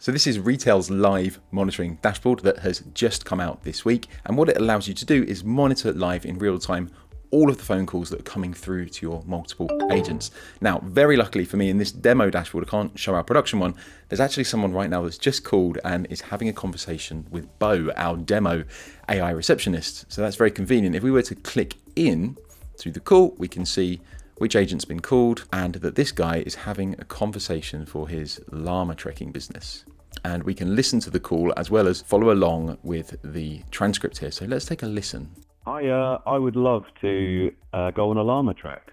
So this is Retell's live monitoring dashboard that has just come out this week. And what it allows you to do is monitor live in real time all of the phone calls that are coming through to your multiple agents. Now, very luckily for me, in this demo dashboard, I can't show our production one, there's actually someone right now that's just called and is having a conversation with Bo, our demo AI receptionist. So that's very convenient. If we were to click in through the call, we can see which agent's been called and that this guy is having a conversation for his llama trekking business. And we can listen to the call as well as follow along with the transcript here. So let's take a listen. Hi, I would love to go on a llama trek.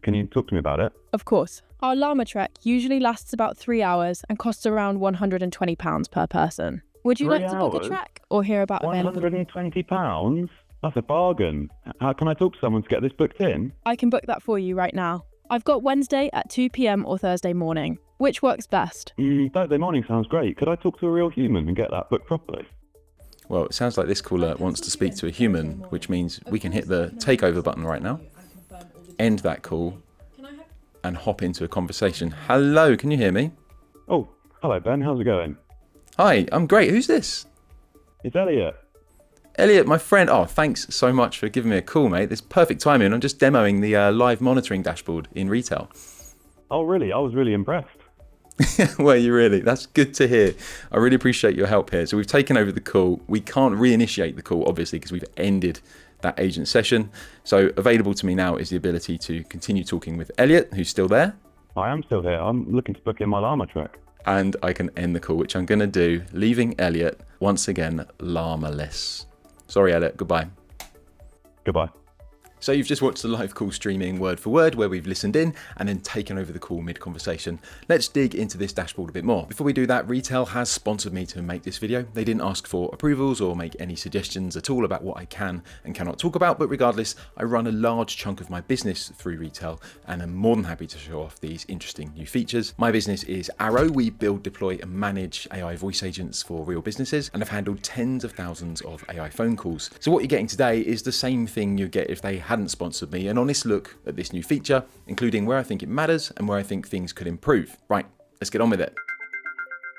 Can you talk to me about it? Of course. Our llama trek usually lasts about 3 hours and costs around £120 per person. Would you like to book a trek or hear about available? £120? That's a bargain. How can I talk to someone to get this booked in? I can book that for you right now. I've got Wednesday at 2 p.m. or Thursday morning. Which works best? Thursday morning sounds great. Could I talk to a real human and get that booked properly? Well, it sounds like this caller wants to speak to a human, which means we can hit the takeover button right now, end that call, and hop into a conversation. Hello, can you hear me? Oh, hello Ben, how's it going? Hi, I'm great. Who's this? It's Elliot. Elliot, my friend. Oh, thanks so much for giving me a call, mate. It's perfect timing. I'm just demoing the live monitoring dashboard in Retell. Oh, really? I was really impressed. Well, you really? That's good to hear. I really appreciate your help here. So we've taken over the call. We can't reinitiate the call, obviously, because we've ended that agent session. So available to me now is the ability to continue talking with Elliot, who's still there. I am still here. I'm looking to book in my llama trek. And I can end the call, which I'm going to do, leaving Elliot once again llama-less. Sorry, Elliot. Goodbye. Goodbye. So you've just watched the live call streaming word for word where we've listened in and then taken over the call mid-conversation. Let's dig into this dashboard a bit more. Before we do that, Retell has sponsored me to make this video. They didn't ask for approvals or make any suggestions at all about what I can and cannot talk about, but regardless, I run a large chunk of my business through Retell and I'm more than happy to show off these interesting new features. My business is Arrow. We build, deploy and manage AI voice agents for real businesses and have handled tens of thousands of AI phone calls. So what you're getting today is the same thing you get if they hadn't sponsored me, an honest look at this new feature, including where I think it matters and where I think things could improve. Right, let's get on with it.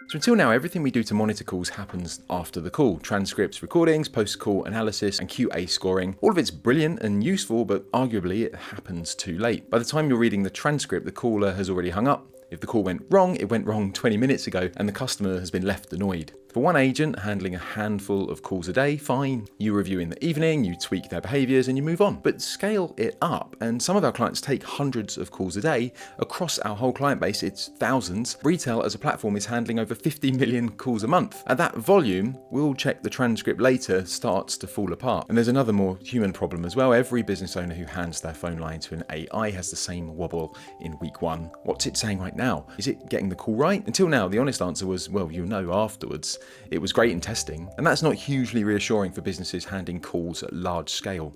So until now, everything we do to monitor calls happens after the call. Transcripts, recordings, post-call analysis, and QA scoring. All of it's brilliant and useful, but arguably it happens too late. By the time you're reading the transcript, the caller has already hung up. If the call went wrong, it went wrong 20 minutes ago, and the customer has been left annoyed. For one agent handling a handful of calls a day, fine. You review in the evening, you tweak their behaviors and you move on. But scale it up, and some of our clients take hundreds of calls a day. Across our whole client base, it's thousands. Retell as a platform is handling over 50 million calls a month. At that volume, we'll check the transcript later, starts to fall apart. And there's another more human problem as well. Every business owner who hands their phone line to an AI has the same wobble in week one. What's it saying right now? Is it getting the call right? Until now, the honest answer was, well, you'll know afterwards. It was great in testing, and that's not hugely reassuring for businesses handling calls at large scale.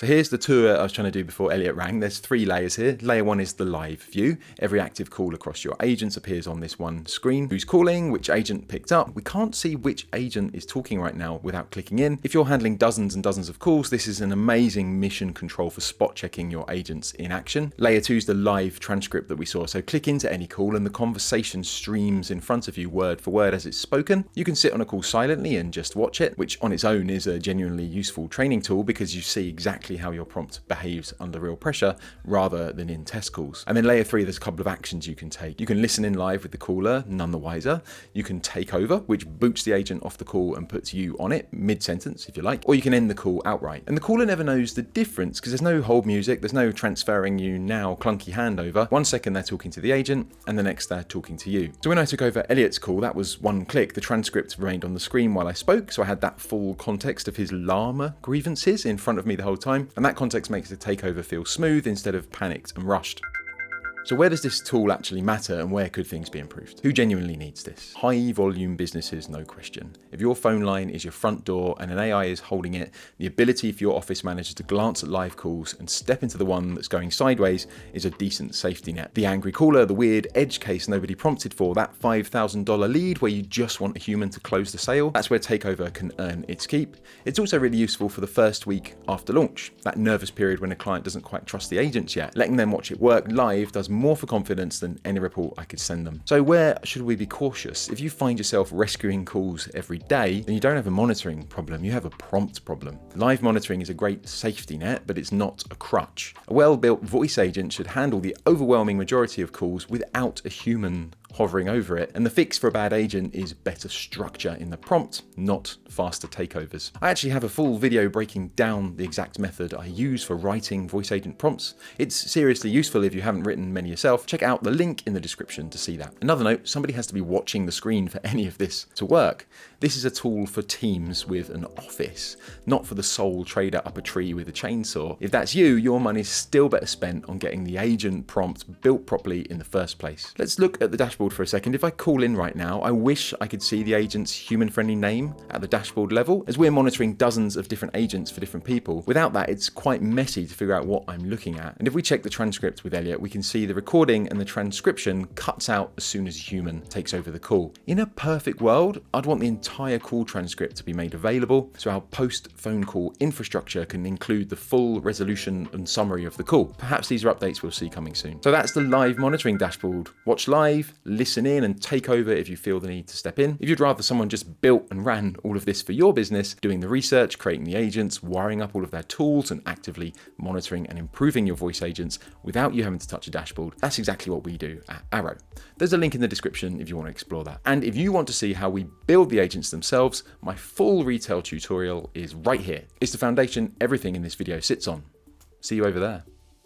So here's the tour I was trying to do before Elliot rang. There's 3 layers here. Layer 1 is the live view. Every active call across your agents appears on this one screen. Who's calling, which agent picked up. We can't see which agent is talking right now without clicking in. If you're handling dozens and dozens of calls, this is an amazing mission control for spot checking your agents in action. Layer 2 is the live transcript that we saw. So click into any call and the conversation streams in front of you word for word as it's spoken. You can sit on a call silently and just watch it, which on its own is a genuinely useful training tool because you see exactly how your prompt behaves under real pressure rather than in test calls. And then layer 3, there's a couple of actions you can take. You can listen in live with the caller, none the wiser. You can take over, which boots the agent off the call and puts you on it mid-sentence if you like, or you can end the call outright. And the caller never knows the difference because there's no hold music, there's no transferring you now clunky handover. 1 second they're talking to the agent and the next they're talking to you. So when I took over Elliot's call, that was 1 click. The transcript remained on the screen while I spoke, so I had that full context of his llama grievances in front of me the whole time. And that context makes the takeover feel smooth instead of panicked and rushed. So where does this tool actually matter and where could things be improved? Who genuinely needs this? High volume businesses, no question. If your phone line is your front door and an AI is holding it, the ability for your office manager to glance at live calls and step into the one that's going sideways is a decent safety net. The angry caller, the weird edge case nobody prompted for, that $5,000 lead where you just want a human to close the sale, that's where takeover can earn its keep. It's also really useful for the first week after launch, that nervous period when a client doesn't quite trust the agents yet. Letting them watch it work live does more for confidence than any report I could send them. So where should we be cautious? If you find yourself rescuing calls every day, then you don't have a monitoring problem, you have a prompt problem. Live monitoring is a great safety net, but it's not a crutch. A well-built voice agent should handle the overwhelming majority of calls without a human hovering over it, and the fix for a bad agent is better structure in the prompt, not faster takeovers. I actually have a full video breaking down the exact method I use for writing voice agent prompts. It's seriously useful if you haven't written many yourself. Check out the link in the description to see that. Another note, somebody has to be watching the screen for any of this to work. This is a tool for teams with an office, not for the sole trader up a tree with a chainsaw. If that's you, your money's still better spent on getting the agent prompt built properly in the first place. Let's look at the dashboard for a second. If I call in right now, I wish I could see the agent's human-friendly name at the dashboard level, as we're monitoring dozens of different agents for different people. Without that, it's quite messy to figure out what I'm looking at. And if we check the transcript with Elliot, we can see the recording and the transcription cuts out as soon as human takes over the call. In a perfect world, I'd want the entire call transcript to be made available, so our post-phone call infrastructure can include the full resolution and summary of the call. Perhaps these are updates we'll see coming soon. So that's the live monitoring dashboard. Watch live, listen in, and take over if you feel the need to step in. If you'd rather someone just built and ran all of this for your business, doing the research, creating the agents, wiring up all of their tools, and actively monitoring and improving your voice agents without you having to touch a dashboard, that's exactly what we do at Arrow. There's a link in the description if you want to explore that. And if you want to see how we build the agents themselves, my full Retell tutorial is right here. It's the foundation everything in this video sits on. See you over there.